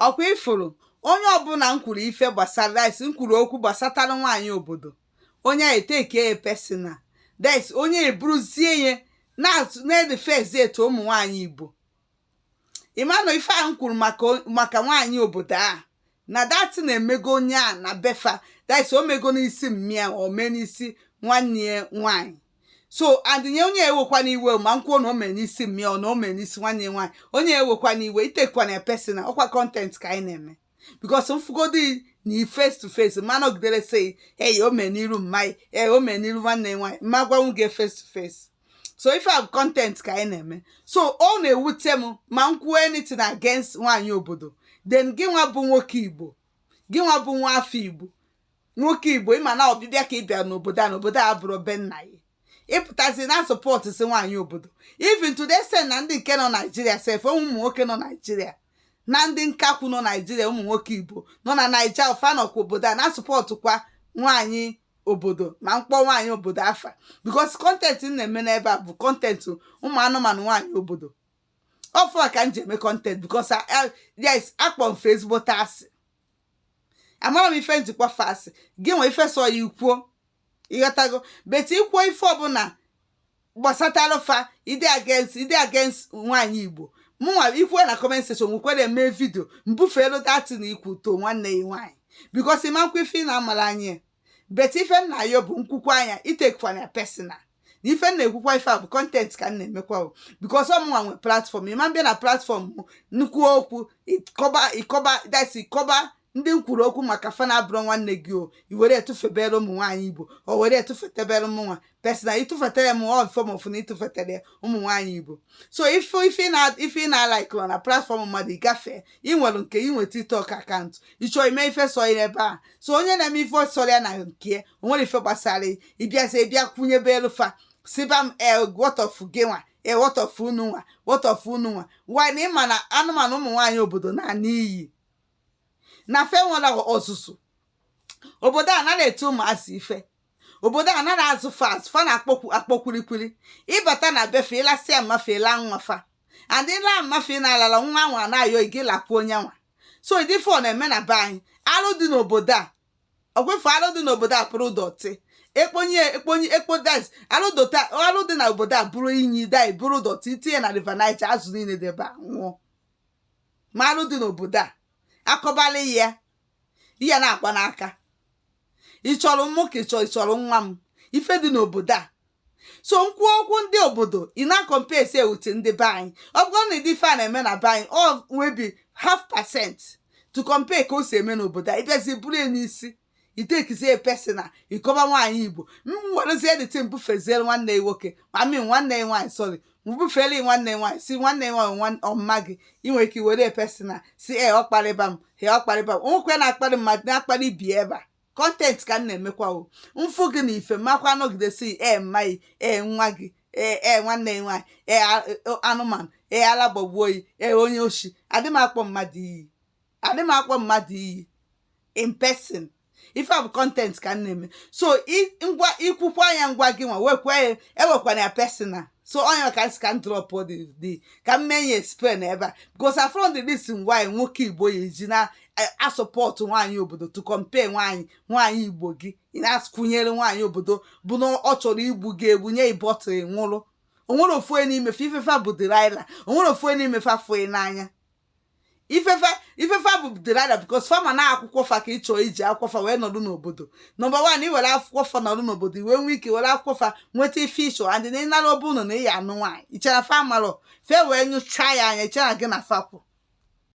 ọkwa ifuru onye ọbụla m kwuru ife gbasara this m kwuru okwu gbasatara nwaanyị obodo onye a eteke ya personal this onye eburuzie ya na face etu ụmụ nwaanyị Igbo ịmanụ ife a m kwuru maka nwaanyị obodo a na dati na-emego onye a na befa this o mego n'isi mmịa o mee n'isi nwanne ya nwaanyị so adịnye onye ewekwana iwe ma nkwuo na o mee n'isi mmịa ọ na o mee n'isi nwanne ya nwaanyị onye ewekwana iwe itekwana ya personal ọkwa content ka anyị na-eme because mfugodi ni face to face man gidere say hey o mee n'iru mmai o mee n'iru nwanne ya nwaanyị ma gwa nge face to face so if I have content ka anyị na-eme so ọ na-ewute m ma nkwuo anything against nwaanyị obodo then gị nwa bụ nwoke Igbo gị nwa bụ nwa afọ Igbo nwoke Igbo ịma na ọbịbịa ka ị bịa n'obodo a bụrụ be nna ya ịpụtazi na support si nwaanyị obodo even today say na ndị nke nọ Nigeria sef ụmụ nwoke nọ Nigeria na ndị nkakwu nọ Nigeria ụmụ nwoke Igbo nọ na Nigeria fanọkwa obodo a na support kwa nwaanyị obodo ma mkpọ nwaanyị obodo afa because content na-eme n'ebe a bụ content ụmụ anụmanụ nwaanyị obodo ọfọ ka m ji eme content because yes akpọ m Facebook tasị amara m ife njikwa fasị gị nwe ife so ya ikwuo ịghọtago bet ikwuo ife ọbụla gbasatara fa ide against nwaanyị Igbo mụnwa ikwuo na comment section nwekwere eme vidio mbufelu dati na ikwu to nwanne ya nwaanyị because ịmakwa ife na-amara anyị bet ife nna ya bụ nkwukwa anya itekwana ya personal na ife na-ekwukwa ife a bụ content ka m na-emekwa because ọmụnwa nwe platform ịma mbịa na platform nnukwu okwu ịkọba ndị nkwuru okwu maka fa na-abụrụ nwanne gị o iwere etufebere ụmụ nwaanyị Igbo o were etufetebere ụmụ nwa personal itufetere m all form of na itufetere ụmụ nwaanyị Igbo so ife na like na platform mmadụ ịgafe ị nwere nke ị nweta TikTok account ịchọ ime ife so ebe a so onye na-eme ife so ya na nke o nwere ife gbasara ịbịa kwunyebe elufa siba m what of gị nwa what of unu nwa what of unu nwa why na ịma na anụmanụ ụmụ nwaanyị obodo na n'iyi na fe nwere ọzụzụ obodo a na-etu ụmụazị ife obodo a na-azụ fast fa na-akpọkwurikwuri ịbata na befe ịlasị amafeela nwafa adịla amafe na alala nwa nwa na-ayọ ige lakwa onye nwa so idifo na-eme na be anyị alụ dị n'obodo a ọgwefe alụ dị n'obodo a pụrụ dọtị ekpodaz alụ dị na obodo a bụrụ inyi dai bụrụ dọtị itinye na River Niger azụ niile debe a nwụọ ma alụ dị n'obodo a akọbala ya na-agba n'aka ịchọrọ mụ ka ịchọrọ nwa m ife dị n'obodo a so nkwu okwu ndị obodo ị na-compare se ewute ndị be anyị ọ bụrụ na ịdị ife a na-eme na be anyị ọ nwebi 0.5% to compare ka o si eme n'obodo a ịbịazi bụrụ ya n'isi itekizie personal ịkọba nwaanyị Igbo mwerezie editi mbufeziere nwanne ya nwoke nwanne ya nwaanyị sorry mbufeli nwanne ya nwaanyị si nwanne ya nwaanyị ọmma gị inwe ike were personal si ọ kparịba m onwekwe na-akparị mmadụ na-akparị bi ebe a content ka m na-emekwa o mfu gị na ife makwa anọgidesi mmaghị nwa gị nwanne ya nwaanyị anụmanụ alagbagbu oyi onye oshi adị m akpọ mmadụ iyi in person ife a bụ content ka m na-eme so ngwa ikwukwa anya ngwa gị nwa ewekwana ya personal so onye ka si ka m drop the ka m menye explain ebe a because I found the reason why nwoke Igbo ya eji na support nwaanyị obodo to compare nwaanyị Igbo gị ị na-akwụnyere nwaanyị obodo bụ na ọ chọrọ igbu gị egbu nye bọtụl nwụrụ onwere ofu n'ime ifefa bụ Delilah onwere ofu n'ime fa fụị n'anya ifefa bụ Delilah because fama na akwụkwọ fa ka ịchọ iji akwụkwọ fa wee nọdụ n'obodo number 1 i were akwụkwọ fa nọdụ n'obodo iwe nwee ike were akwụkwọ fa nweta ife ịchọ and na ịnara obu ụnụ na ịya anụ nwaanyị ichara fa marọ fe wee nyụcha ya anya ichara gị na fa kwụ